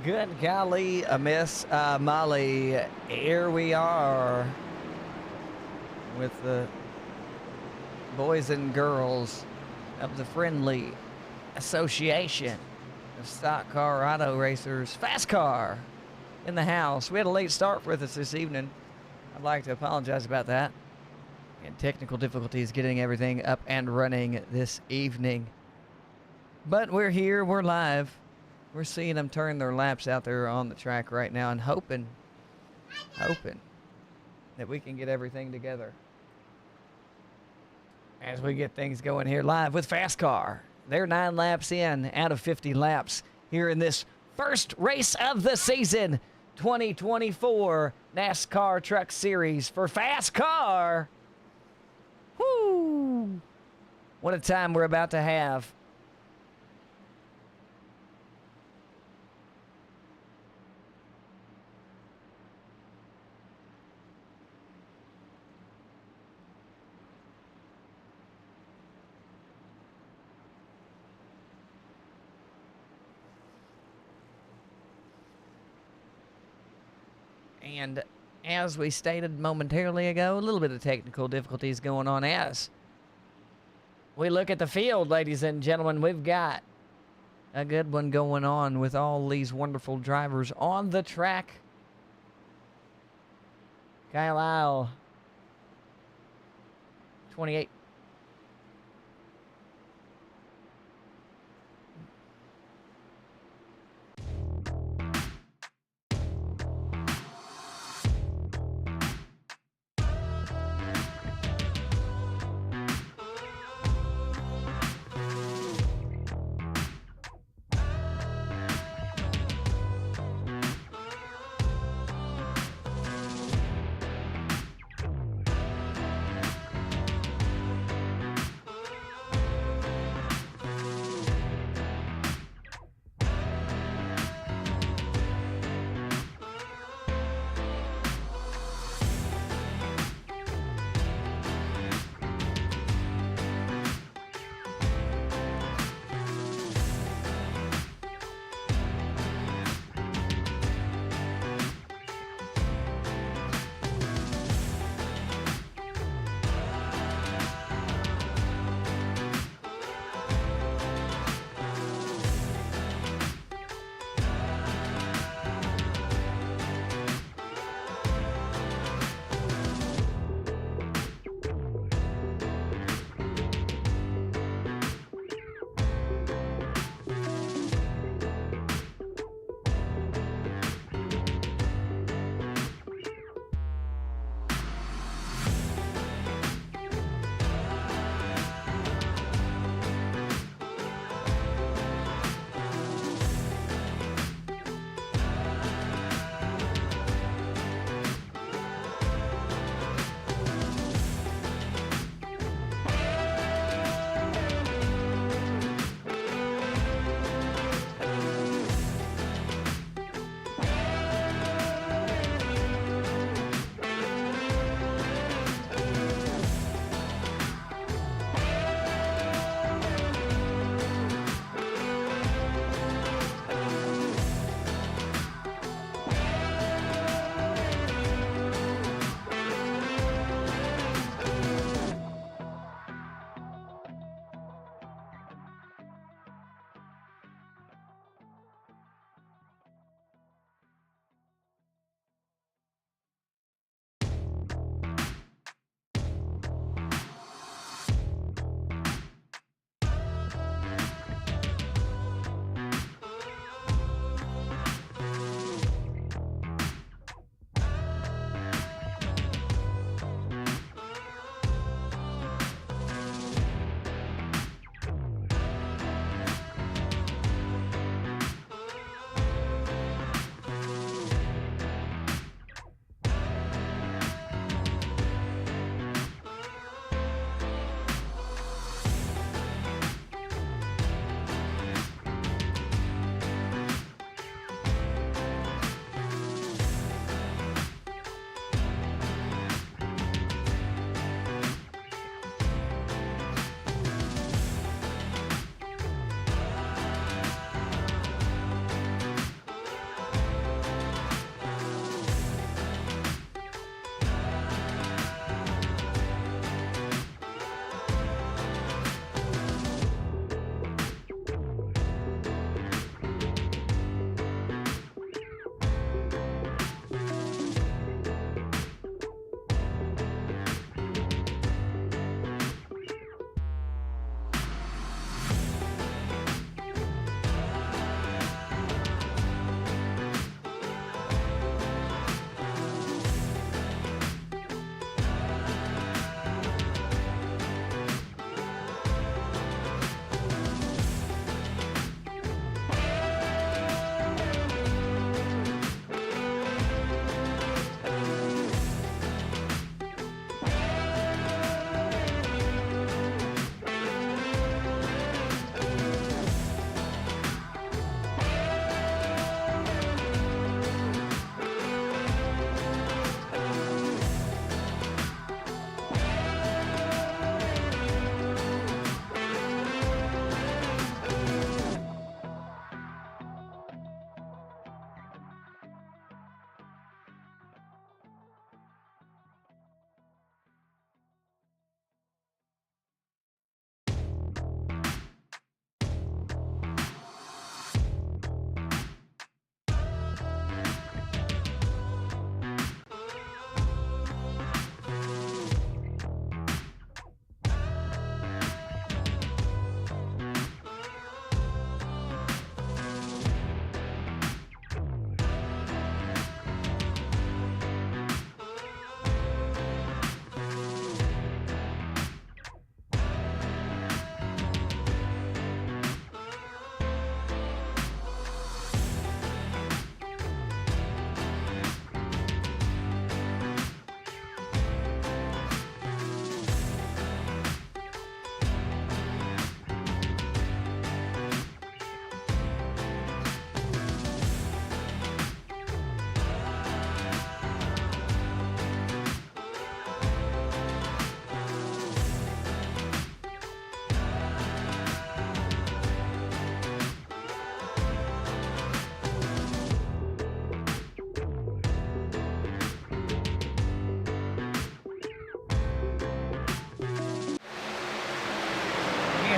Good golly, Miss Molly. Here we are with the boys and girls of the Friendly Association of Stock Car Auto Racers, FASCAR, in the house. We had a late start with us this evening. I'd like to apologize about that. And technical difficulties getting everything up and running this evening. But we're here, we're live. We're seeing them turn their laps out there on the track right now and hoping that we can get everything together as we get things going here live with FASCAR. They're 9 laps in out of 50 laps here in this first race of the season, 2024 NASCAR Truck Series for FASCAR. Woo! What a time we're about to have. And as we stated momentarily ago, a little bit of technical difficulties going on as we look at the field, ladies and gentlemen. We've got a good one going on with all these wonderful drivers on the track. Kyle Isle, 28.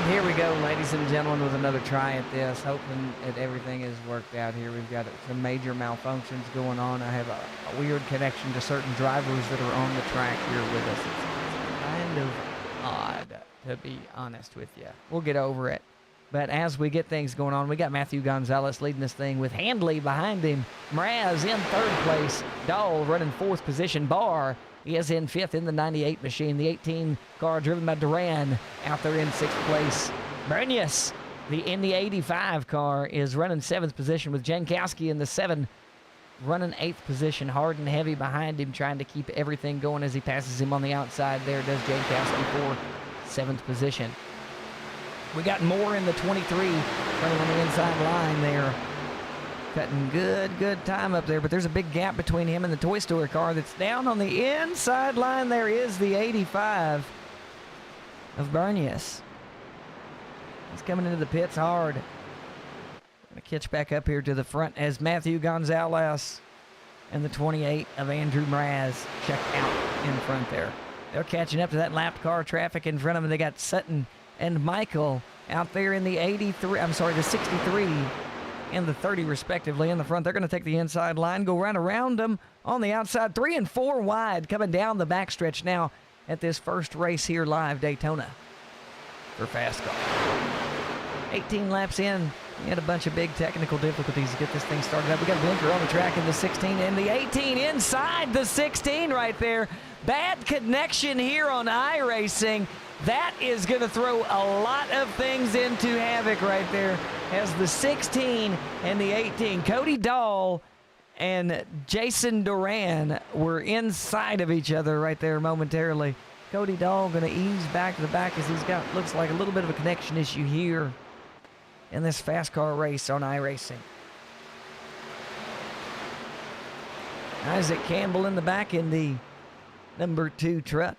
here we go, ladies and gentlemen, with another try at this, hoping that everything is worked out here. We've got some major malfunctions going on. I have a weird connection to certain drivers that are on the track here with us. It's kind of odd, to be honest with you. We'll get over it. But as we get things going on, we got Matthew Gonzalez leading this thing with Handley behind him. Mraz in third place. Dahl running fourth position. Barr is in fifth in the 98 machine. The 18 car driven by Duran out there in sixth place. Bernius in the 85 car is running seventh position with Jankowski in the 7 running eighth position. Hard and heavy behind him, trying to keep everything going as he passes him on the outside. There does Jankowski for seventh position. We got Moore in the 23 running on the inside line there. Cutting good time up there, but there's a big gap between him and the Toy Store car that's down on the inside line. There is the 85 of Bernius. He's coming into the pits hard. Gonna catch back up here to the front as Matthew Gonzalez and the 28 of Andrew Mraz check out in front there. They're catching up to that lapped car traffic in front of them. They got Sutton and Michael out there in the 63 and the 30 respectively in the front. They're going to take the inside line, go right around them on the outside. 3 and 4 wide coming down the backstretch now at this first race here live Daytona for FASCAR. 18 laps in. We had a bunch of big technical difficulties to get this thing started up. We got a blinker on the track in the 16 and the 18 inside the 16 right there. Bad connection here on iRacing. That is going to throw a lot of things into havoc right there as the 16 and the 18. Cody Dahl and Jason Duran were inside of each other right there momentarily. Cody Dahl going to ease back to the back as he's got, looks like a little bit of a connection issue here in this FASCAR race on iRacing. Isaac Campbell in the back in the number 2 truck.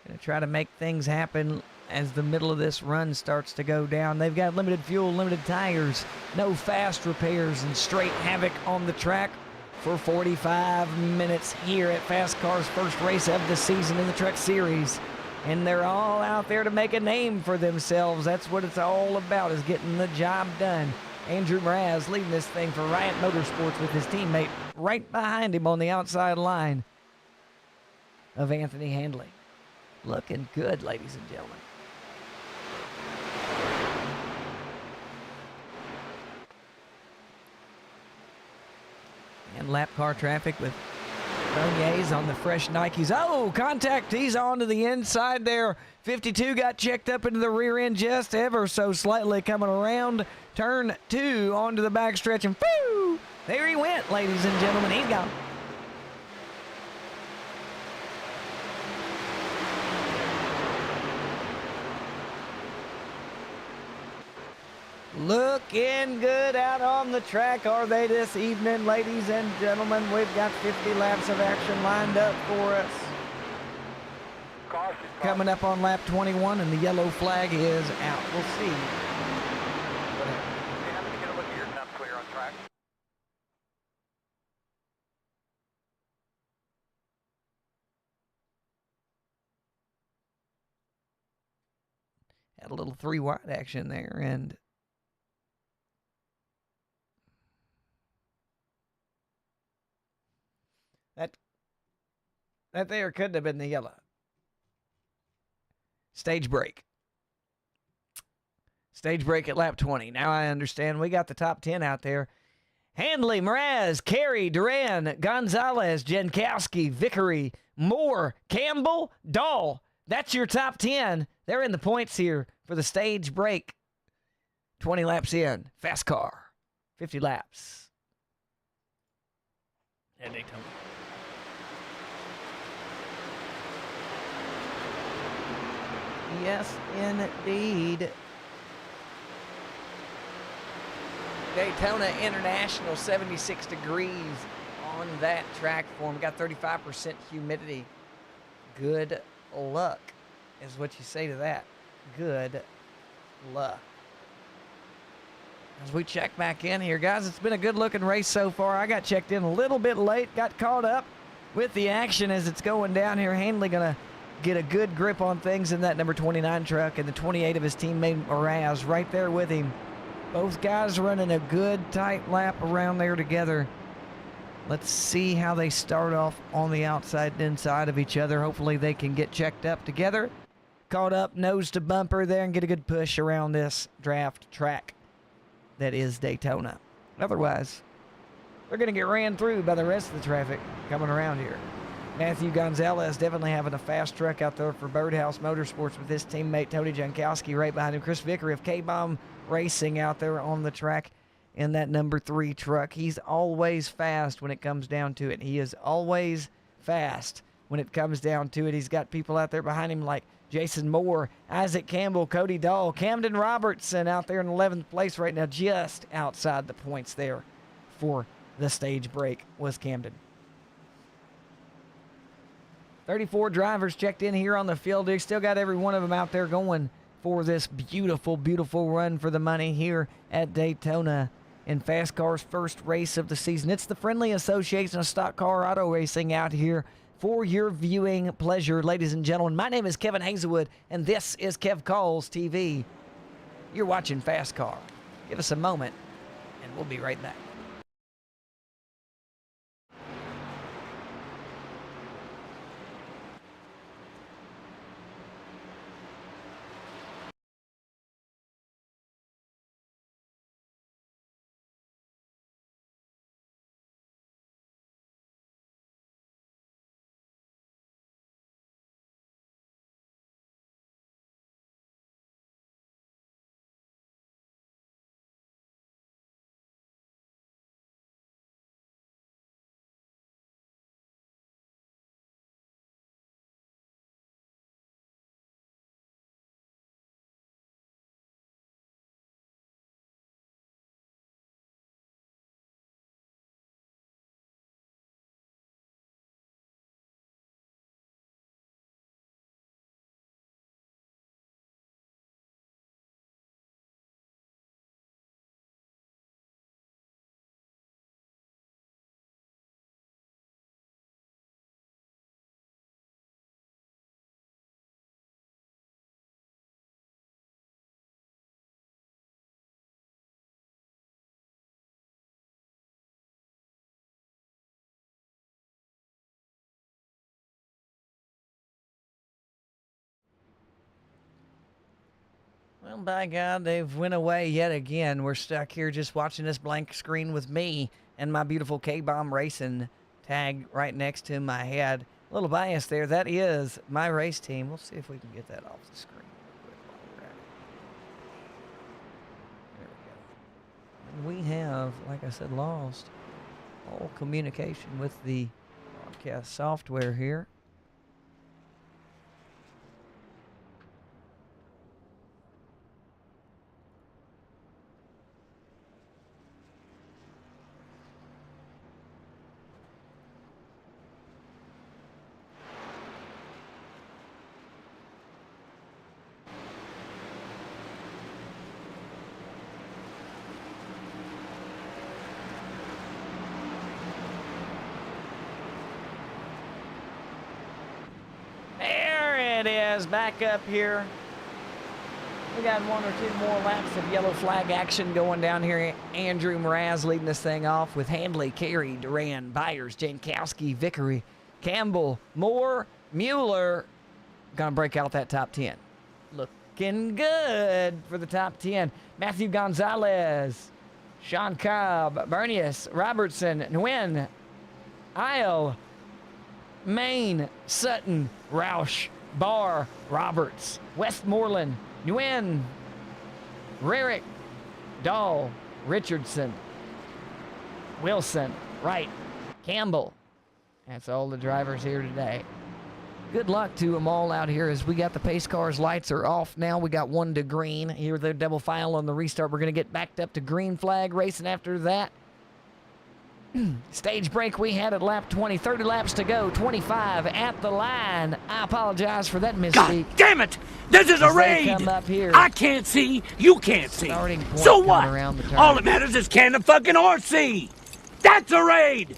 Going to try to make things happen as the middle of this run starts to go down. They've got limited fuel, limited tires, no fast repairs, and straight havoc on the track for 45 minutes here at FASCAR's first race of the season in the Truck Series. And they're all out there to make a name for themselves. That's what it's all about, is getting the job done. Andrew Mraz leading this thing for Riot Motorsports with his teammate right behind him on the outside line of Anthony Handley. Looking good, ladies and gentlemen. And lap car traffic with Bernier's on the fresh Nikes. Oh, contact. He's on to the inside there. 52 got checked up into the rear end just ever so slightly, coming around turn 2 onto the backstretch. And whoo! There he went, ladies and gentlemen. He's gone. Looking good out on the track, are they this evening, ladies and gentlemen? We've got 50 laps of action lined up for us. Coming up on lap 21, and the yellow flag is out. We'll see. Get a look at your top clear on track. Had a little 3 wide action there, and that there couldn't have been the yellow. Stage break. Stage break at lap 20. Now I understand we got the top 10 out there. Handley, Mraz, Carey, Duran, Gonzalez, Jankowski, Vickery, Moore, Campbell, Dahl. That's your top 10. They're in the points here for the stage break. 20 laps in. FASCAR. 50 laps. And Daytona. Yes, indeed. Daytona International, 76 degrees on that track for him. Got 35% humidity. Good luck is what you say to that. Good luck. As we check back in here, guys, it's been a good-looking race so far. I got checked in a little bit late, got caught up with the action as it's going down here. Handley going to get a good grip on things in that number 29 truck, and the 28 of his teammate Mraz right there with him. Both guys running a good tight lap around there together. Let's see how they start off on the outside and inside of each other. Hopefully they can get checked up together, caught up nose to bumper there, and get a good push around this draft track that is Daytona. Otherwise, they're going to get ran through by the rest of the traffic coming around here. Matthew Gonzalez definitely having a fast truck out there for Birdhouse Motorsports with his teammate Tony Jankowski right behind him. Chris Vickery of K-Bomb Racing out there on the track in that number 3 truck. He's always fast when it comes down to it. He is always fast when it comes down to it. He's got people out there behind him like Jason Moore, Isaac Campbell, Cody Dahl, Camden Robertson out there in 11th place right now, just outside the points there for the stage break was Camden. 34 drivers checked in here on the field. They still got every one of them out there going for this beautiful, beautiful run for the money here at Daytona in FASCAR's first race of the season. It's the Friendly Association of Stock Car Auto Racing out here for your viewing pleasure, ladies and gentlemen. My name is Kevin Hazelwood, and this is Kev Calls TV. You're watching FASCAR. Give us a moment, and we'll be right back. Well, by God, they've went away yet again. We're stuck here just watching this blank screen with me and my beautiful K-Bomb Racing tag right next to my head. A little bias there. That is my race team. We'll see if we can get that off the screen real quick while we're at it. There we go. And we have, like I said, lost all communication with the broadcast software here. It is back up here. We got 1 or 2 more laps of yellow flag action going down here. Andrew Mraz leading this thing off with Handley, Carey, Duran, Byers, Jankowski, Vickery, Campbell, Moore, Mueller. Gonna break out that top 10. Looking good for the top 10. Matthew Gonzalez, Sean Cobb, Bernius, Robertson, Nguyen, Isle, Maine, Sutton, Roush, Barr, Roberts, Westmoreland, Nguyen, Rarick, Dahl, Richardson, Wilson, Wright, Campbell. That's all the drivers here today. Good luck to them all out here as we got the pace cars. Lights are off now. We got 1 to green. Here they're double file on the restart. We're going to get backed up to green flag racing after that. Stage break we had at lap 20. 30 laps to go. 25 at the line. I apologize for that misspeak. God damn it! This is a raid! Come up here. I can't see. You can't see. Starting point So coming what? around the turn. All that matters is can the fucking horse see? That's a raid!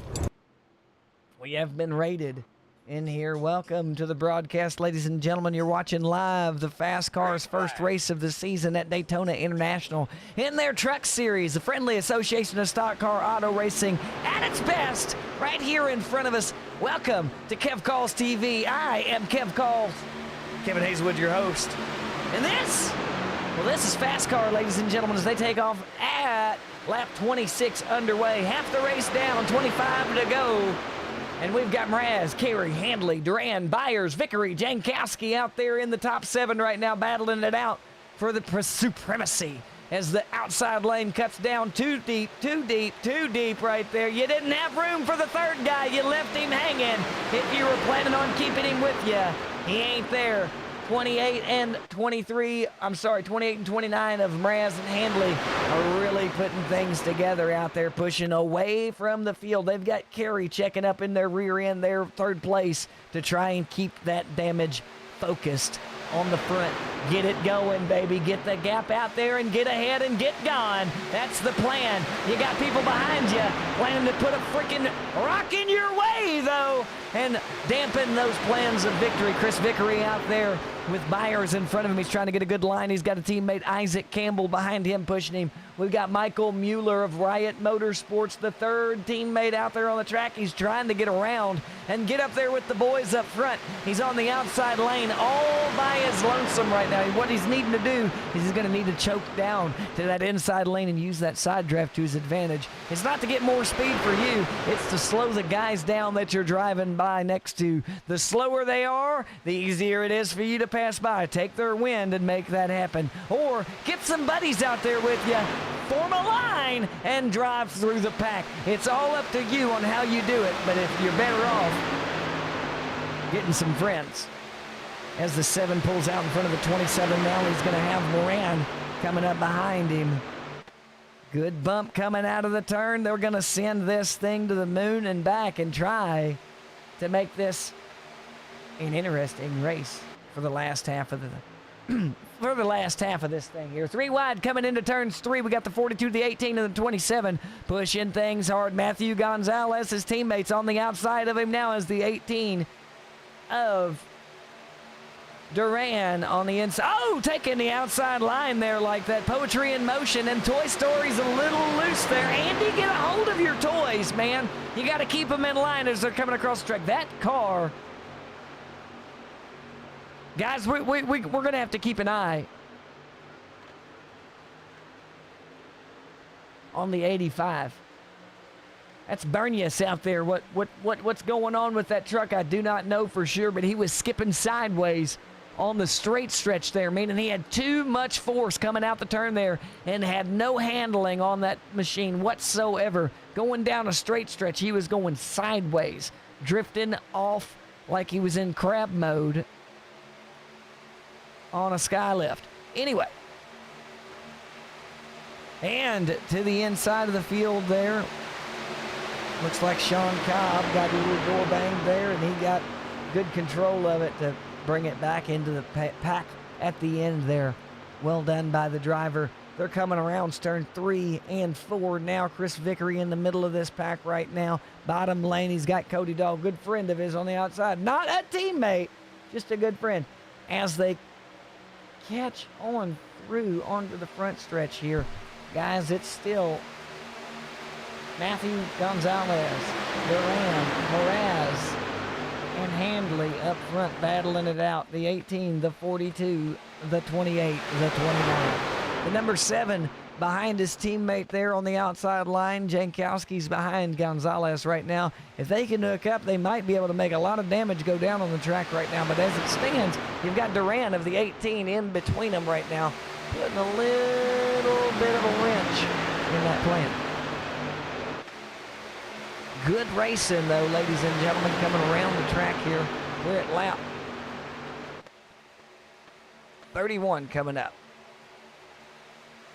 We have been raided in here. Welcome to the broadcast, ladies and gentlemen. You're watching live the FASCAR's first race of the season at Daytona International in their truck series, the friendly association of stock car auto racing at its best, right here in front of us. Welcome to Kev Calls TV. I am Kev Calls, Kevin Hazelwood, your host. And this is FASCAR, ladies and gentlemen, as they take off at lap 26 underway. Half the race down, 25 to go. And we've got Mraz, Carey, Handley, Duran, Byers, Vickery, Jankowski out there in the top 7 right now, battling it out for the supremacy as the outside lane cuts down too deep right there. You didn't have room for the third guy. You left him hanging. If you were planning on keeping him with you, he ain't there. 28 and 29 of Mraz and Handley are really putting things together out there, pushing away from the field. They've got Carey checking up in their rear end, their third place, to try and keep that damage focused on the front. Get it going, baby. Get the gap out there and get ahead and get gone. That's the plan. You got people behind you planning to put a freaking rock in your way, though, and dampen those plans of victory. Chris Vickery out there with Byers in front of him. He's trying to get a good line. He's got a teammate, Isaac Campbell, behind him pushing him. We've got Michael Mueller of Riot Motorsports, the third teammate out there on the track. He's trying to get around and get up there with the boys up front. He's on the outside lane all by his lonesome right now. What he's needing to do is he's going to need to choke down to that inside lane and use that side draft to his advantage. It's not to get more speed for you. It's to slow the guys down that you're driving by next to. The slower they are, the easier it is for you to pass by. Take their wind and make that happen. Or get some buddies out there with you. Form a line and drive through the pack. It's all up to you on how you do it, but if you're better off getting some friends. As the 7 pulls out in front of the 27 now, he's going to have Moran coming up behind him. Good bump coming out of the turn. They're going to send this thing to the moon and back and try to make this an interesting race for the last half of this thing here. 3 wide coming into turns 3. We got the 42, the 18, and the 27 pushing things hard. Matthew Gonzalez, his teammates on the outside of him now as the 18 of Duran on the inside. Oh, taking the outside line there like that. Poetry in motion, and Toy Story's a little loose there. Andy, get a hold of your toys, man. You got to keep them in line as they're coming across the track. That car, guys, we're going to have to keep an eye on the 85. That's Bernius out there. What's going on with that truck, I do not know for sure, but he was skipping sideways on the straight stretch there, meaning he had too much force coming out the turn there and had no handling on that machine whatsoever. Going down a straight stretch, he was going sideways, drifting off like he was in crab mode on a skylift. Anyway, and to the inside of the field there, looks like Sean Cobb got a little door banged there, and he got good control of it to bring it back into the pack at the end there. Well done by the driver. They're coming around turn 3 and 4 now. Chris Vickery in the middle of this pack right now. Bottom lane, he's got Cody Dahl, good friend of his on the outside. Not a teammate, just a good friend. As they catch on through onto the front stretch here. Guys, it's still Matthew Gonzalez, Duran, Mraz, and Handley up front battling it out. The 18, the 42, the 28, the 29. The number 7 behind his teammate there on the outside line. Jankowski's behind Gonzalez right now. If they can hook up, they might be able to make a lot of damage go down on the track right now. But as it stands, you've got Duran of the 18 in between them right now, putting a little bit of a wrench in that plan. Good racing, though, ladies and gentlemen, coming around the track here. We're at lap 31 coming up.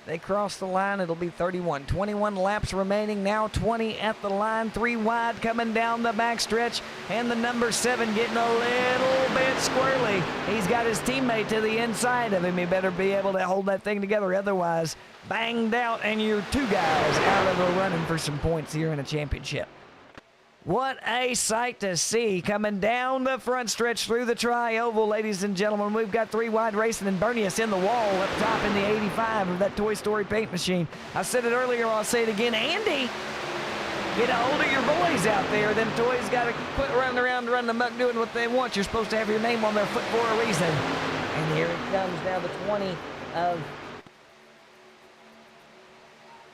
They cross the line, it'll be 31. 21 laps remaining, now 20 at the line. 3 wide coming down the backstretch, and the number 7 getting a little bit squirrely. He's got his teammate to the inside of him. He better be able to hold that thing together, otherwise banged out, and you're 2 guys out of the running for some points here in a championship. What a sight to see coming down the front stretch through the tri-oval, ladies and gentlemen. We've got 3 wide racing and Bernius in the wall up top in the 85 of that Toy Story paint machine. I said it earlier, I'll say it again. Andy, get a hold of your boys out there. Them toys got to quit running around, running amok, doing what they want. You're supposed to have your name on their foot for a reason. And here it comes now, the 20 of...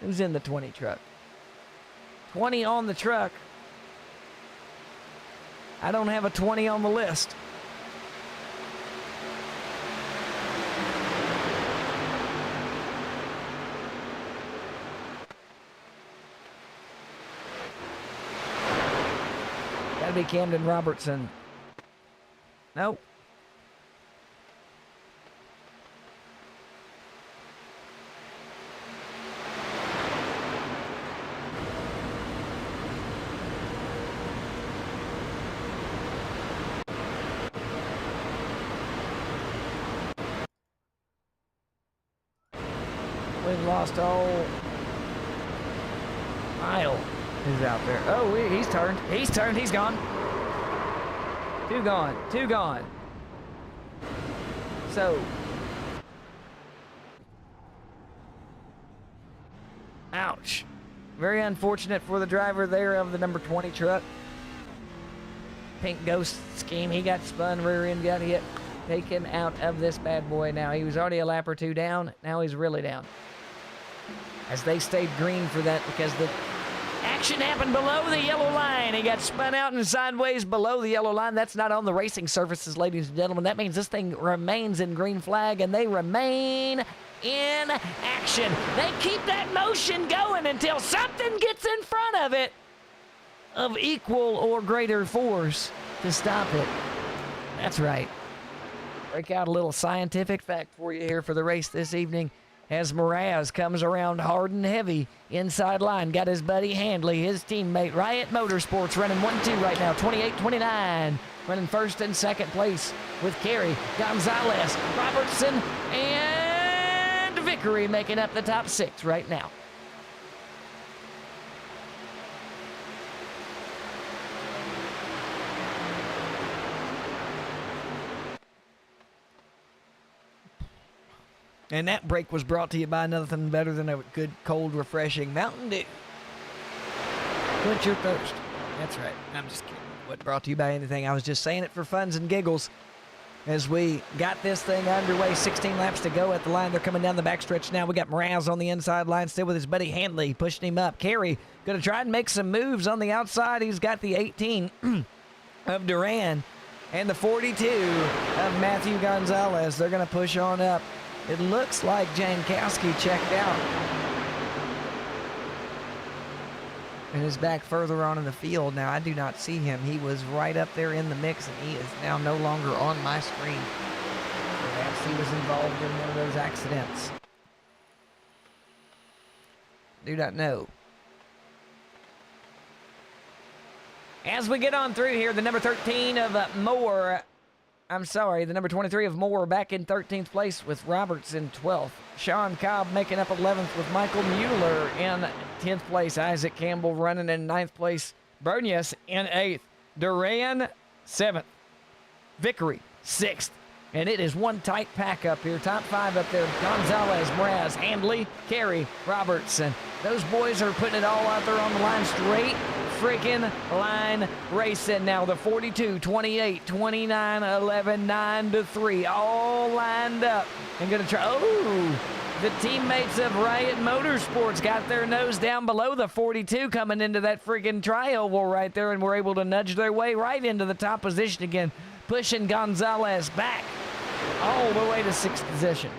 Who's in the 20 truck? 20 on the truck. I don't have a 20 on the list. Gotta be Camden Robertson. Nope. We've lost all Mile is out there. Oh, he's turned. He's turned. He's gone. 2 gone. 2 gone. So. Ouch. Very unfortunate for the driver there of the number 20 truck. Pink Ghost scheme. He got spun, rear end got hit. Taken out of this bad boy now. He was already a lap or 2 down. Now he's really down. As they stayed green for that because the action happened below the yellow line. He got spun out and sideways below the yellow line. That's not on the racing surfaces, ladies and gentlemen. That means this thing remains in green flag, and they remain in action. They keep that motion going until something gets in front of it of equal or greater force to stop it. That's right. Break out a little scientific fact for you here for the race this evening. As Mraz comes around hard and heavy inside line. Got his buddy Handley, his teammate, Riot Motorsports, running 1-2 right now, 28-29. Running first and second place with Kerry, Gonzalez, Robertson, and Vickery making up the top 6 right now. And that break was brought to you by nothing better than a good, cold, refreshing Mountain Dew. Quench your thirst. That's right. I'm just kidding. Wasn't brought to you by anything. I was just saying it for funs and giggles. As we got this thing underway, 16 laps to go at the line. They're coming down the backstretch now. We got Mraz on the inside line still with his buddy Handley pushing him up. Kerry going to try and make some moves on the outside. He's got the 18 of Duran and the 42 of Matthew Gonzalez. They're going to push on up. It looks like Jankowski checked out and is back further on in the field. Now, I do not see him. He was right up there in the mix, and he is now no longer on my screen. Perhaps he was involved in one of those accidents. Do not know. As we get on through here, the number 13 of Moore... the number 23 of Moore back in 13th place with Roberts in 12th. Sean Cobb making up 11th with Michael Mueller in 10th place. Isaac Campbell running in 9th place. Bernius in 8th. Duran 7th. Vickery 6th. And it is one tight pack up here. Top 5 up there. Gonzalez, Mraz, Handley, Kerry, Robertson. Those boys are putting it all out there on the line. Straight freaking line racing now. The 42, 28, 29, 11, 9-3. All lined up. And going to try. Oh, the teammates of Riot Motorsports got their nose down below the 42 coming into that freaking tri-oval right there, and were able to nudge their way right into the top position again, pushing Gonzalez back all the way to 6th position.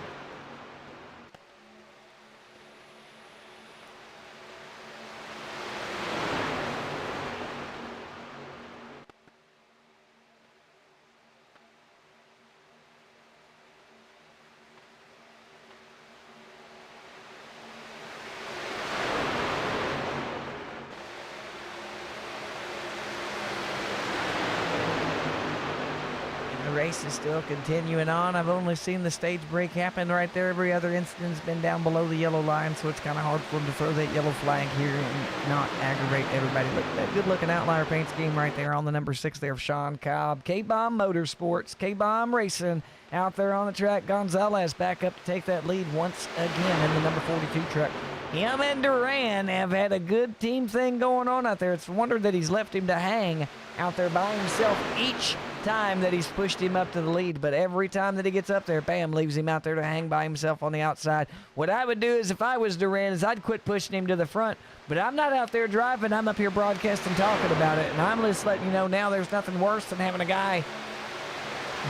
The race is still continuing on. I've only seen the stage break happen right there. Every other incident's been down below the yellow line, so it's kind of hard for them to throw that yellow flag here and not aggravate everybody. Look at that good-looking outlier paint scheme right there on the number 6 there of Sean Cobb. K-Bomb Motorsports, K-Bomb Racing out there on the track. Gonzalez back up to take that lead once again in the number 42 truck. Him and Duran have had a good team thing going on out there. It's a wonder that he's left him to hang out there by himself each time that he's pushed him up to the lead, but every time that he gets up there, bam, leaves him out there to hang by himself on the outside. What I would do is, if I was Duran, is I'd quit pushing him to the front, but I'm not out there driving. I'm up here broadcasting, talking about it, and I'm just letting you know now there's nothing worse than having a guy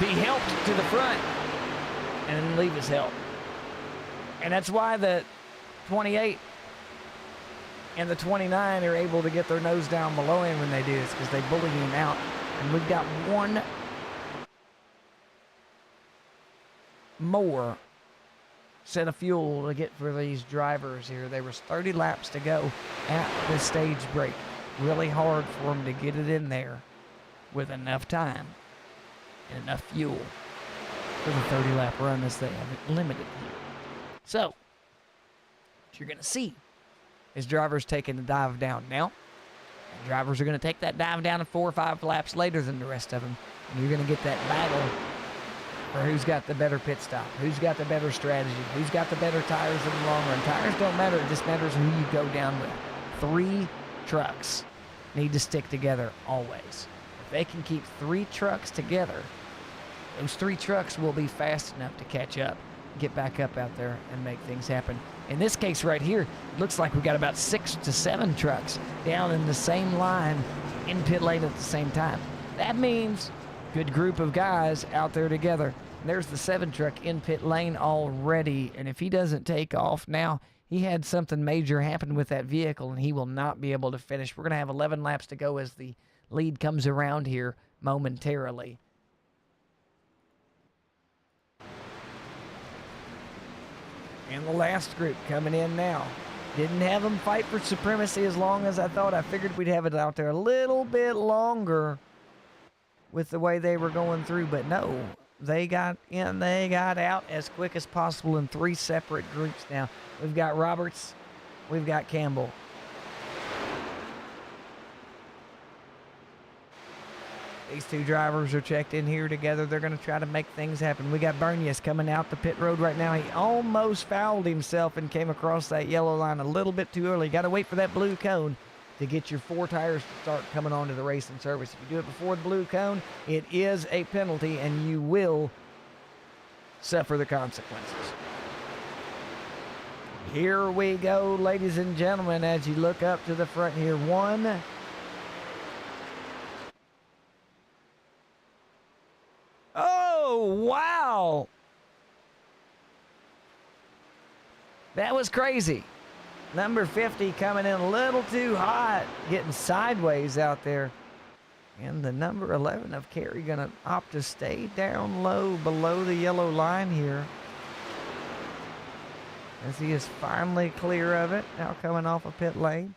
be helped to the front and then leave his help. And that's why the 28 and the 29 are able to get their nose down below him when they do. It's because they bully him out. And we've got one more set of fuel to get for these drivers here. There was 30 laps to go at the stage break. Really hard for them to get it in there with enough time and enough fuel for the 30-lap run as they have it limited here. So, what you're going to see is drivers taking the dive down now. And drivers are going to take that dive down 4 or 5 laps later than the rest of them. And you're going to get that battle for who's got the better pit stop, who's got the better strategy, who's got the better tires in the long run. Tires don't matter. It just matters who you go down with. 3 trucks need to stick together always. If they can keep 3 trucks together, those 3 trucks will be fast enough to catch up, get back up out there, and make things happen. In this case right here, it looks like we got about 6 to 7 trucks down in the same line in pit lane at the same time. That means good group of guys out there together. And there's the 7 truck in pit lane already, and if he doesn't take off now, he had something major happen with that vehicle, and he will not be able to finish. We're going to have 11 laps to go as the lead comes around here momentarily. And the last group coming in now. Didn't have them fight for supremacy as long as I thought. I figured we'd have it out there a little bit longer with the way they were going through, but no. They got in, they got out as quick as possible in 3 separate groups now. We've got Roberts, we've got Campbell. These 2 drivers are checked in here together. They're going to try to make things happen. We got Bernius coming out the pit road right now. He almost fouled himself and came across that yellow line a little bit too early. Got to wait for that blue cone to get your 4 tires to start coming onto the racing surface. If you do it before the blue cone, it is a penalty and you will suffer the consequences. Here we go, ladies and gentlemen, as you look up to the front here. 1, oh, wow. That was crazy. Number 50 coming in a little too hot, getting sideways out there. And the number 11 of Carey going to opt to stay down low below the yellow line here, as he is finally clear of it. Now coming off of pit lane.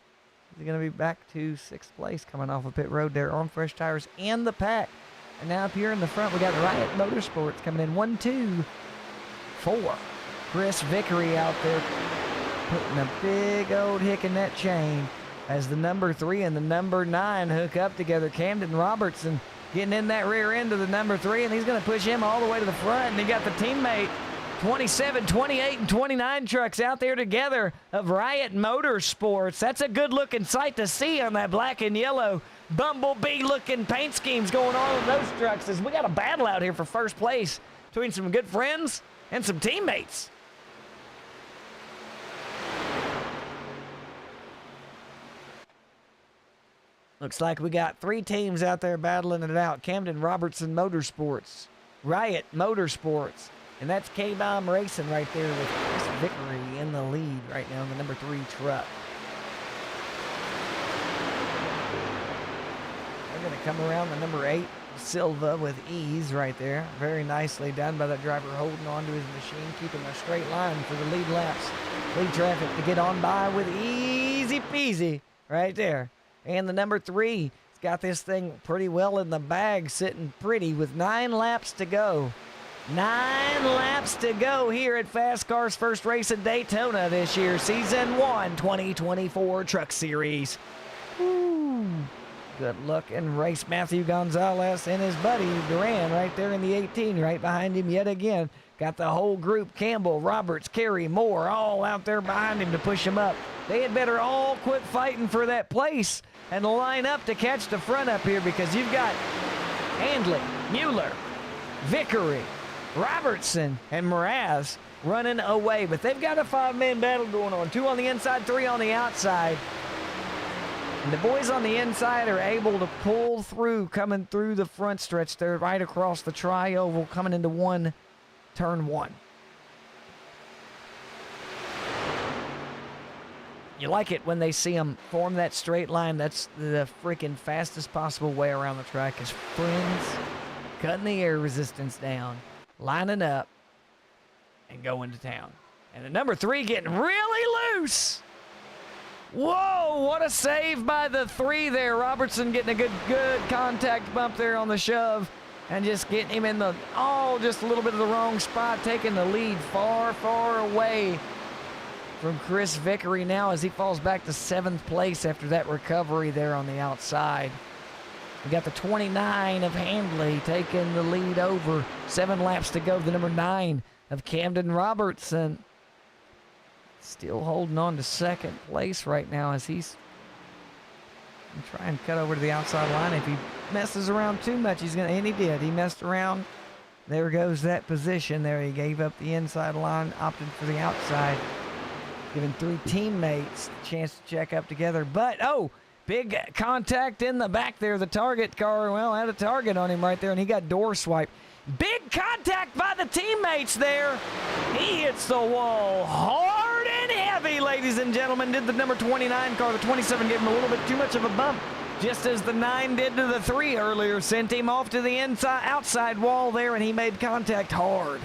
He's going to be back to 6th place coming off of pit road there on fresh tires and the pack. And now up here in the front, we got Riot Motorsports coming in 1, 2, 4. Chris Vickery out there putting a big old hick in that chain as the number 3 and the number 9 hook up together. Camden Robertson getting in that rear end of the number 3, and he's going to push him all the way to the front. And he got the teammate 27, 28, and 29 trucks out there together of Riot Motorsports. That's a good-looking sight to see on that black and yellow bumblebee-looking paint schemes going on in those trucks. As we got a battle out here for first place between some good friends and some teammates. Looks like we got 3 teams out there battling it out. Camden Robertson Motorsports, Riot Motorsports, and that's K-Bomb Racing right there with Chris Vickery in the lead right now in the number 3 truck. They're going to come around the number 8, Silva, with ease right there. Very nicely done by that driver holding on to his machine, keeping a straight line for the lead laps. Lead traffic to get on by with easy peasy right there. And the number 3 has got this thing pretty well in the bag, sitting pretty with 9 laps to go. 9 laps to go here at FASCAR's first race at Daytona this year, Season 1, 2024 Truck Series. Woo. Good looking race. Matthew Gonzalez and his buddy Duran right there in the 18, right behind him yet again. Got the whole group, Campbell, Roberts, Carey, Moore, all out there behind him to push him up. They had better all quit fighting for that place and line up to catch the front up here, because you've got Handley, Mueller, Vickery, Robertson, and Mraz running away. But they've got a 5-man battle going on. 2 on the inside, 3 on the outside. And the boys on the inside are able to pull through, coming through the front stretch there, right across the tri-oval, coming into turn 1. You like it when they see them form that straight line. That's the freaking fastest possible way around the track, is friends cutting the air resistance down, lining up, and going to town. And the number 3 getting really loose. Whoa, what a save by the 3 there. Robertson getting a good contact bump there on the shove, and just getting him in just a little bit of the wrong spot, taking the lead far, far away from Chris Vickery now as he falls back to 7th place after that recovery there on the outside. We got the 29 of Handley taking the lead over. 7 laps to go. The number 9 of Camden Robertson still holding on to 2nd place right now as he's trying to cut over to the outside line. If he messes around too much, and he did. He messed around. There goes that position there. He gave up the inside line, opted for the outside, giving 3 teammates a chance to check up together. But, big contact in the back there. The target car, had a target on him right there, and he got door swiped. Big contact by the teammates there. He hits the wall hard and heavy, ladies and gentlemen. Did the number 29 car. The 27 gave him a little bit too much of a bump, just as the 9 did to the 3 earlier. Sent him off to the outside wall there, and he made contact hard.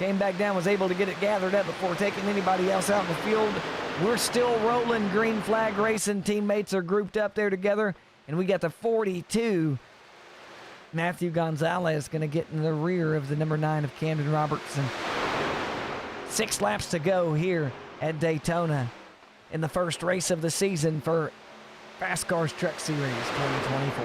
Came back down, was able to get it gathered up before taking anybody else out in the field. We're still rolling. Green flag racing. Teammates are grouped up there together. And we got the 42. Matthew Gonzalez going to get in the rear of the number 9 of Camden Robertson. 6 laps to go here at Daytona in the first race of the season for FASCAR's Truck Series 2024.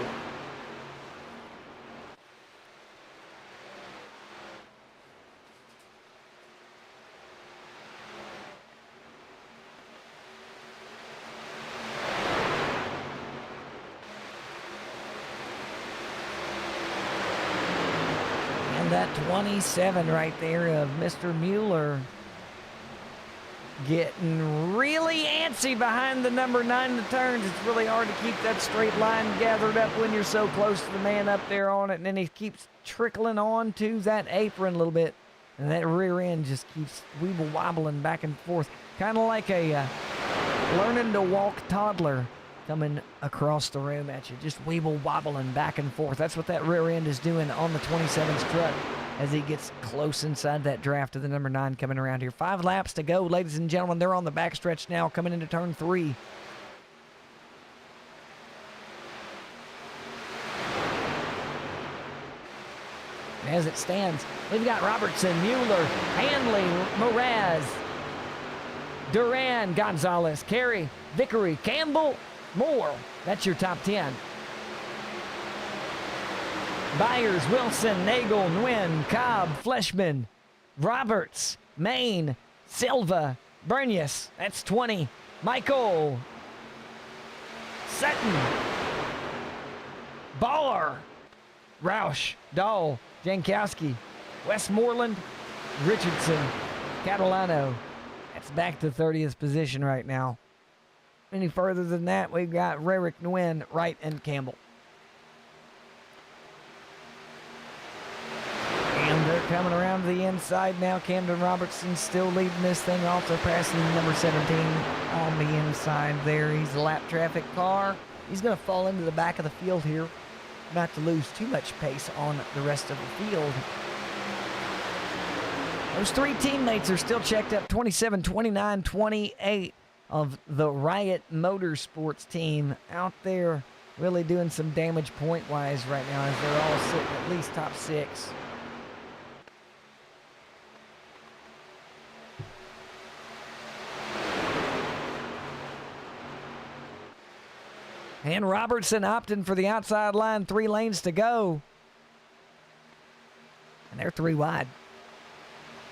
That 27 right there of Mr. Mueller getting really antsy behind the number 9 in the turns. It's really hard to keep that straight line gathered up when you're so close to the man up there on it. And then he keeps trickling on to that apron a little bit. And that rear end just keeps weeble wobbling back and forth. Kind of like a learning to walk toddler coming across the room at you, just weeble wobbling back and forth. That's what that rear end is doing on the 27's truck as he gets close inside that draft of the number 9 coming around here. 5 laps to go, ladies and gentlemen. They're on the backstretch now, coming into turn 3. As it stands, we've got Robertson, Mueller, Handley, Mraz, Duran, Gonzalez, Carey, Vickery, Campbell, Moore. That's your top 10. Byers, Wilson, Nagel, Nguyen, Cobb, Fleshman, Roberts, Main, Silva, Bernius. That's 20. Michael, Sutton, Baller, Roush, Dahl, Jankowski, Westmoreland, Richardson, Catalano. That's back to 30th position right now. Any further than that, we've got Rarick, Nguyen, Wright, and Campbell. And they're coming around to the inside now. Camden Robertson still leading this thing off. They're passing number 17 on the inside there. He's a lap traffic car. He's going to fall into the back of the field here. Not to lose too much pace on the rest of the field. Those 3 teammates are still checked up. 27, 29, 28 of the Riot Motorsports team out there really doing some damage point-wise right now as they're all sitting at least top 6. And Robertson opting for the outside line, 3 lanes to go. And they're 3 wide.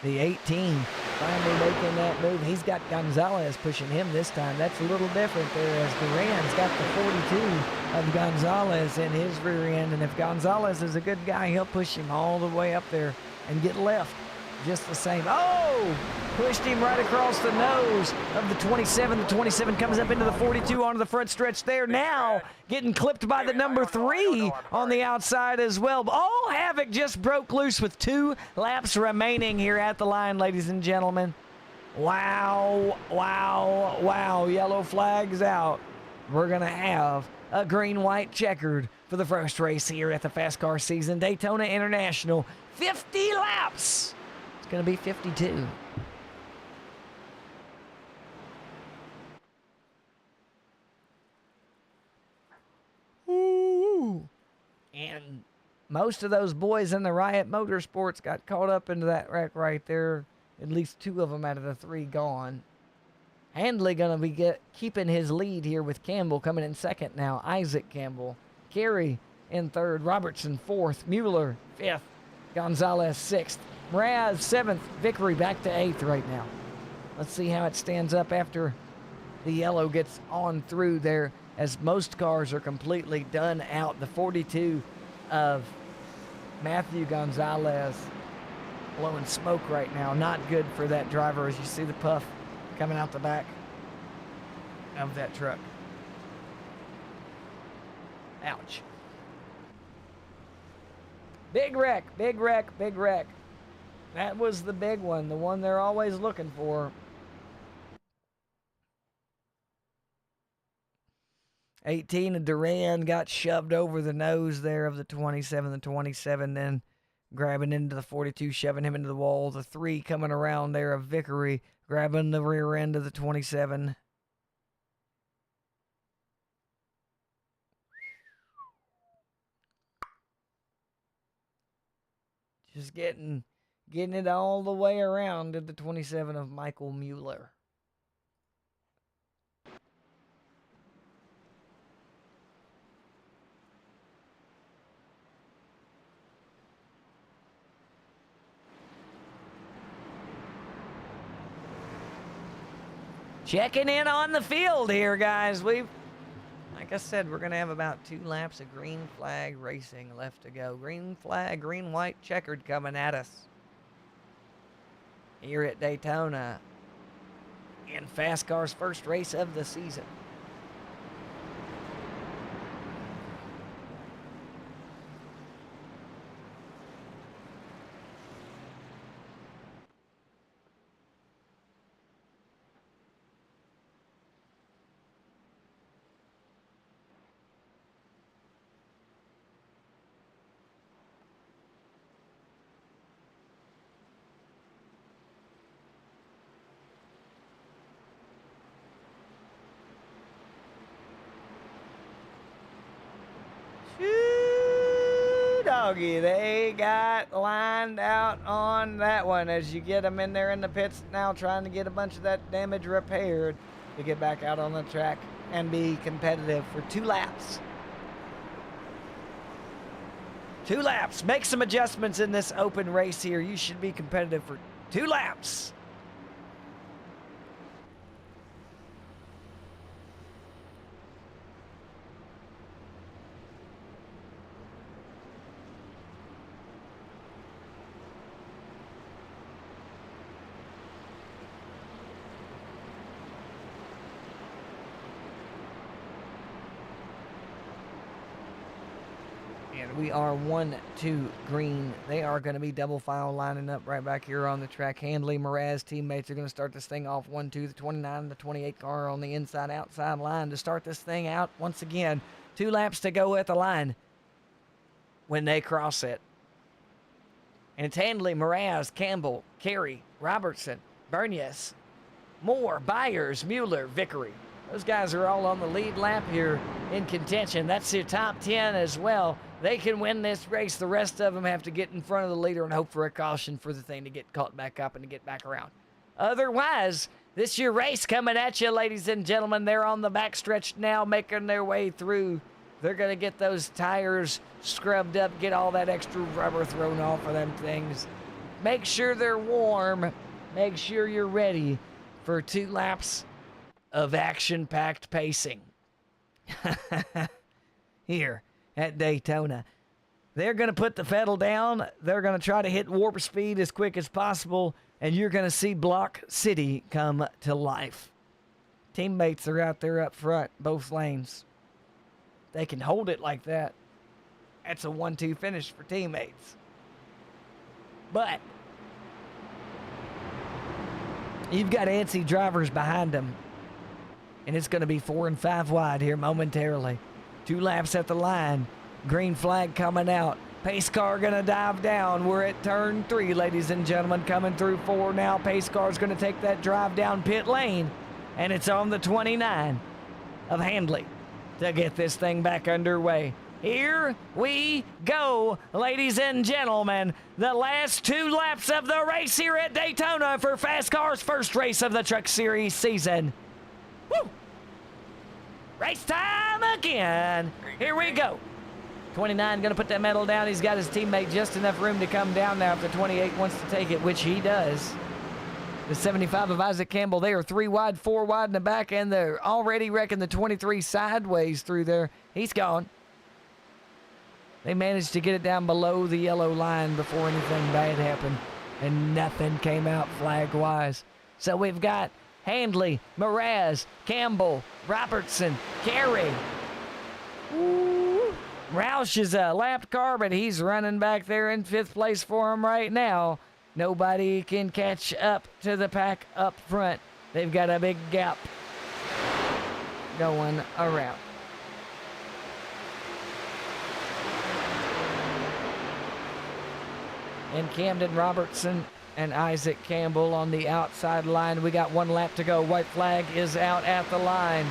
The 18 finally making that move. He's got Gonzalez pushing him this time. That's a little different there as Duran's got the 42 of Gonzalez in his rear end. And if Gonzalez is a good guy, he'll push him all the way up there and get left just the same. Oh! Pushed him right across the nose of the 27. The 27 comes up into the 42 onto the front stretch there. Now getting clipped by the number 3 on the outside as well. All havoc just broke loose with 2 laps remaining here at the line, ladies and gentlemen. Wow, wow, wow. Yellow flags out. We're going to have a green-white checkered for the first race here at the FASCAR season. Daytona International, 50 laps. It's going to be 52. Ooh. And most of those boys in the Riot Motorsports got caught up into that wreck right there. At least 2 of them out of the 3 gone. Handley going to be keeping his lead here with Campbell coming in second now. Isaac Campbell. Carey in third. Robertson 4th. Mueller 5th. Gonzalez 6th. Mraz 7th. Vickery back to 8th right now. Let's see how it stands up after the yellow gets on through there, as most cars are completely done out. The 42 of Matthew Gonzalez blowing smoke right now. Not good for that driver, as you see the puff coming out the back of that truck. Ouch. Big wreck, big wreck, big wreck. That was the big one, the one they're always looking for. 18 of Duran got shoved over the nose there of the 27. The 27 then grabbing into the 42, shoving him into the wall. The 3 coming around there of Vickery, grabbing the rear end of the 27. Just getting it all the way around to the 27 of Michael Mueller. Checking in on the field here, guys. Like I said, we're going to have about 2 laps of green flag racing left to go. Green flag, green, white, checkered coming at us here at Daytona in FASCAR's first race of the season. Doggy, they got lined out on that one as you get them in there in the pits now, trying to get a bunch of that damage repaired to get back out on the track and be competitive for 2 laps. 2 laps. Make some adjustments in this open race here. You should be competitive for 2 laps. And we are 1-2 green. They are going to be double file lining up right back here on the track. Handley, Mraz teammates are going to start this thing off 1-2. The 29 and the 28 car on the inside-outside line to start this thing out. Once again, 2 laps to go at the line when they cross it. And it's Handley, Mraz, Campbell, Carey, Robertson, Bernius, Moore, Byers, Mueller, Vickery. Those guys are all on the lead lap here in contention. That's your top 10 as well. They can win this race. The rest of them have to get in front of the leader and hope for a caution for the thing to get caught back up and to get back around. Otherwise, this your race coming at you, ladies and gentlemen. They're on the backstretch now, making their way through. They're going to get those tires scrubbed up, get all that extra rubber thrown off of them things. Make sure they're warm. Make sure you're ready for 2 laps of action-packed pacing. Here at Daytona. They're going to put the pedal down. They're going to try to hit warp speed as quick as possible, and you're going to see Block City come to life. Teammates are out there up front, both lanes. They can hold it like that. That's a 1-2 finish for teammates. But you've got antsy drivers behind them, and it's going to be 4 and 5 wide here momentarily. 2 laps at the line. Green flag coming out. Pace car going to dive down. We're at turn 3, ladies and gentlemen, coming through 4 now. Pace car's going to take that drive down pit lane, and it's on the 29 of Handley to get this thing back underway. Here we go, ladies and gentlemen. The last 2 laps of the race here at Daytona for FASCAR's first race of the Truck Series season. Woo! Race time again. Here we go. 29 going to put that medal down. He's got his teammate just enough room to come down now if the 28 wants to take it, which he does. The 75 of Isaac Campbell, they are 3 wide, 4 wide in the back, and they're already wrecking the 23 sideways through there. He's gone. They managed to get it down below the yellow line before anything bad happened, and nothing came out flag-wise. So we've got Handley, Mraz, Campbell, Robertson, Carey. Ooh. Roush is a lapped car, but he's running back there in 5th place for him right now. Nobody can catch up to the pack up front. They've got a big gap going around. And Camden Robertson and Isaac Campbell on the outside line. We got 1 lap to go. White flag is out at the line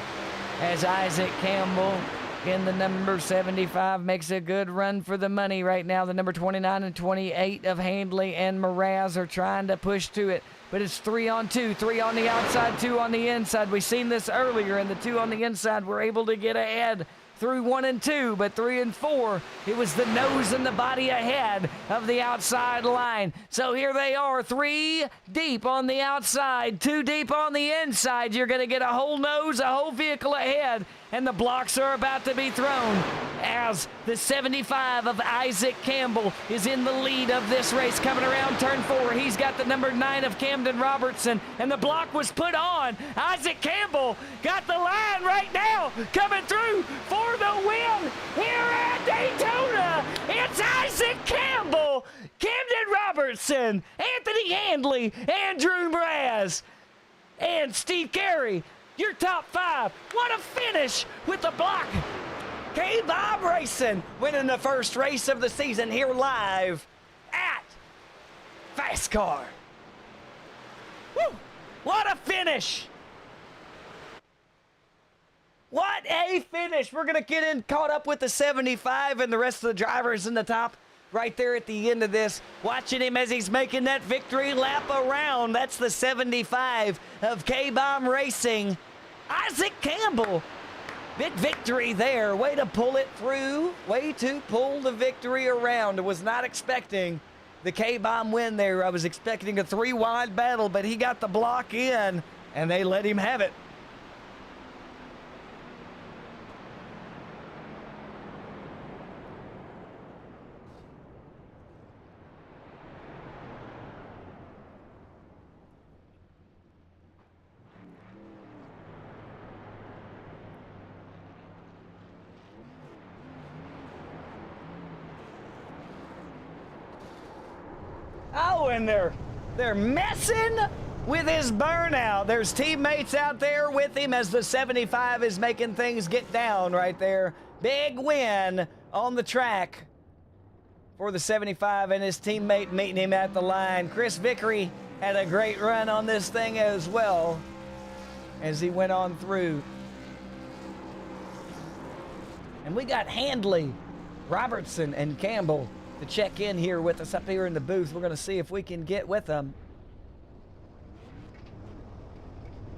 as Isaac Campbell in the number 75 makes a good run for the money right now. The number 29 and 28 of Handley and Mraz are trying to push to it, but it's 3 on 2, 3 on the outside, 2 on the inside. We've seen this earlier, and the 2 on the inside were able to get ahead through 1 and 2, but 3 and 4, it was the nose and the body ahead of the outside line. So here they are, 3 deep on the outside, 2 deep on the inside. You're going to get a whole nose, a whole vehicle ahead, and the blocks are about to be thrown as the 75 of Isaac Campbell is in the lead of this race coming around turn 4. He's got the number 9 of Camden Robertson, and the block was put on. Isaac Campbell got the line right now, coming through for the win here at Daytona. It's Isaac Campbell, Camden Robertson, Anthony Handley, Andrew Mraz, and Steve Carey. Your top 5. What a finish with the block. K-Bob Racing winning the first race of the season here live at FASCAR. Woo! What a finish. What a finish. We're going to get in caught up with the 75 and the rest of the drivers in the top right there at the end of this, watching him as he's making that victory lap around. That's the 75 of K-Bomb Racing. Isaac Campbell, big victory there. Way to pull it through. Way to pull the victory around. I was not expecting the K-Bomb win there. I was expecting a 3-wide battle, but he got the block in, and they let him have it. Oh, and they're messing with his burnout. There's teammates out there with him as the 75 is making things get down right there. Big win on the track for the 75 and his teammate meeting him at the line. Chris Vickery had a great run on this thing as well as he went on through. And we got Handley, Robertson, and Campbell to check in here with us up here in the booth. We're going to see if we can get with them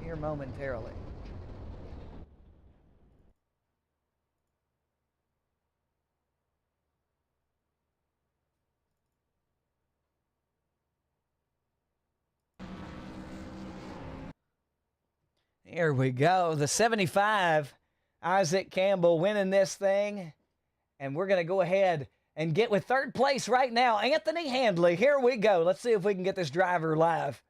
here momentarily. Here we go. The 75, Isaac Campbell winning this thing. And we're going to go ahead and get with third place right now. Anthony Handley. Here we go. Let's see if we can get this driver live.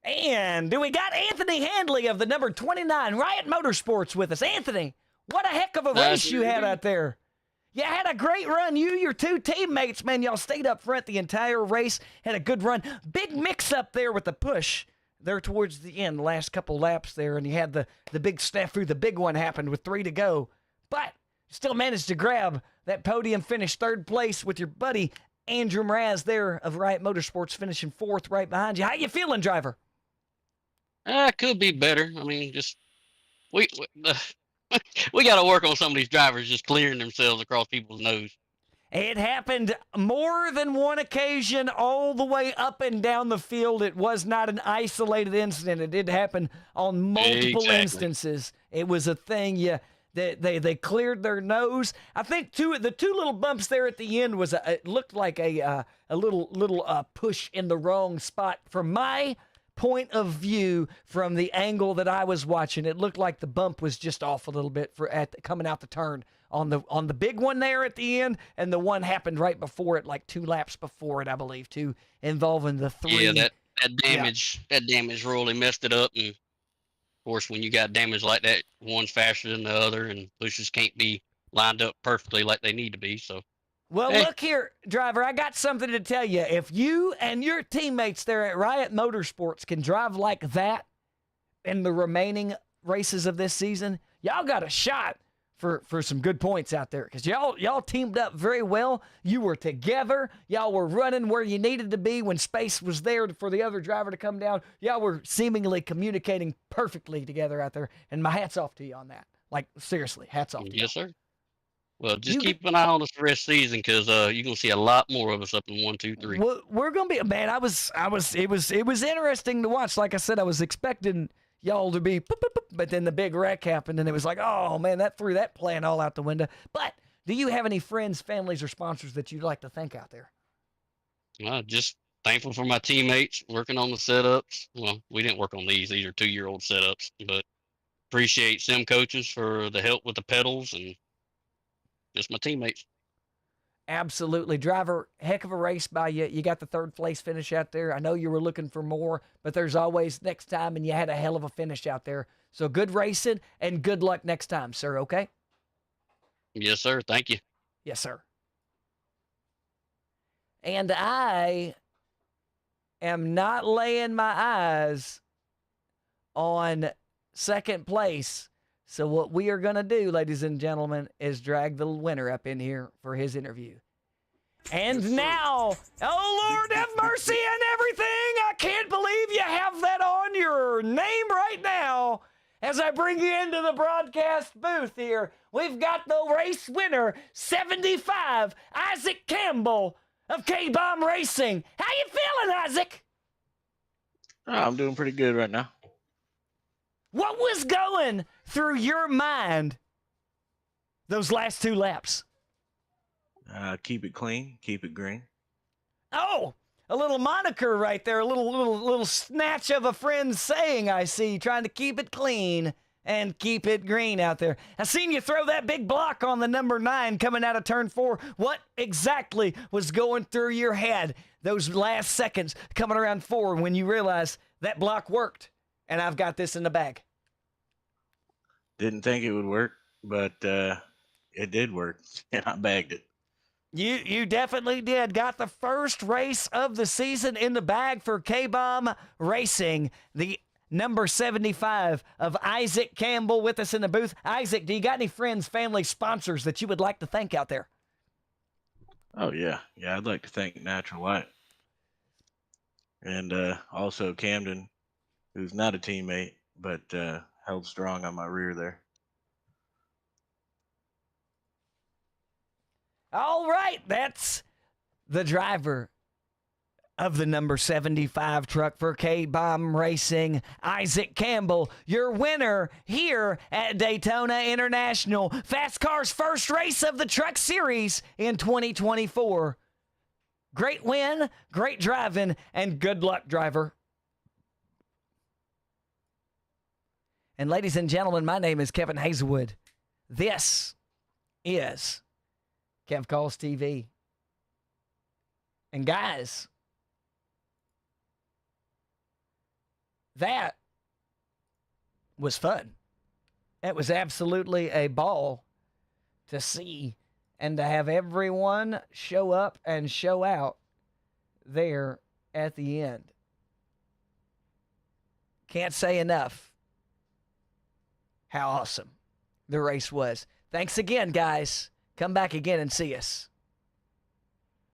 And we got Anthony Handley of the number 29 Riot Motorsports with us. Anthony, what a heck of a race you had out there. You had a great run. You, your two teammates, man, y'all stayed up front the entire race. Had a good run. Big mix-up there with the push there towards the end, the last couple laps there, and you had the big snafu. The big one happened with 3 to go. But still managed to grab that podium finish, third place with your buddy Andrew Mraz there of Riot Motorsports finishing 4th right behind you. How you feeling, driver? Could be better. I mean, just we got to work on some of these drivers just clearing themselves across people's nose. It happened more than one occasion all the way up and down the field. It was not an isolated incident. It did happen on multiple instances. It was a thing. They cleared their nose. I think the two little bumps there at the end it looked like a little push in the wrong spot. From my point of view, from the angle that I was watching, it looked like the bump was just off a little bit coming out the turn on the big one there at the end, and the one happened right before it, like 2 laps before it, I believe, too, involving the 3. Yeah, that damage really messed it up. And of course, when you got damage like that, one's faster than the other, and pushes can't be lined up perfectly like they need to be. So, well, look here, driver, I got something to tell you. If you and your teammates there at Riot Motorsports can drive like that in the remaining races of this season, y'all got a shot for some good points out there, because y'all teamed up very well. You were together. Y'all were running where you needed to be when space was there for the other driver to come down. Y'all were seemingly communicating perfectly together out there, and my hat's off to you on that. Like, seriously, hats off to you. Yes, sir. Well, just keep an eye on us the rest of the season, because you're gonna see a lot more of us up in 1, 2, 3. Well, we're gonna be, man. It was interesting to watch. Like I said, I was expecting y'all to be, boop, boop, boop, but then the big wreck happened, and it was like, oh man, that threw that plan all out the window. But do you have any friends, families, or sponsors that you'd like to thank out there? Just thankful for my teammates working on the setups. Well, we didn't work on these; are 2-year-old setups, but appreciate sim coaches for the help with the pedals, and just my teammates. Absolutely. Driver, heck of a race by you. You got the 3rd place finish out there. I know you were looking for more, but there's always next time, and you had a hell of a finish out there. So good racing, and good luck next time, sir, okay? Yes, sir. Thank you. Yes, sir. And I am not laying my eyes on 2nd place. So what we are going to do, ladies and gentlemen, is drag the winner up in here for his interview. And now, oh, Lord have mercy and everything. I can't believe you have that on your name right now. As I bring you into the broadcast booth here, we've got the race winner, 75, Isaac Campbell of K-Bomb Racing. How you feeling, Isaac? I'm doing pretty good right now. What was going through your mind those last 2 laps? Keep it clean, keep it green. Oh, a little moniker right there, a little snatch of a friend's saying, I see, trying to keep it clean and keep it green out there. I seen you throw that big block on the number 9 coming out of turn 4. What exactly was going through your head those last seconds coming around 4 when you realized that block worked and I've got this in the bag? Didn't think it would work, but it did work, and I bagged it. You definitely did. Got the first race of the season in the bag for K-Bomb Racing. The number 75 of Isaac Campbell with us in the booth. Isaac, do you got any friends, family, sponsors that you would like to thank out there? Oh, yeah. Yeah, I'd like to thank Natural Light. And also Camden, who's not a teammate, but held strong on my rear there. All right, that's the driver of the number 75 truck for K-Bomb Racing, Isaac Campbell, your winner here at Daytona International. FASCAR's first race of the Truck Series in 2024. Great win, great driving, and good luck, driver. And ladies and gentlemen, my name is Kevin Hazelwood. This is Kev Calls TV. And guys, that was fun. It was absolutely a ball to see and to have everyone show up and show out there at the end. Can't say enough how awesome the race was. Thanks again, guys. Come back again and see us.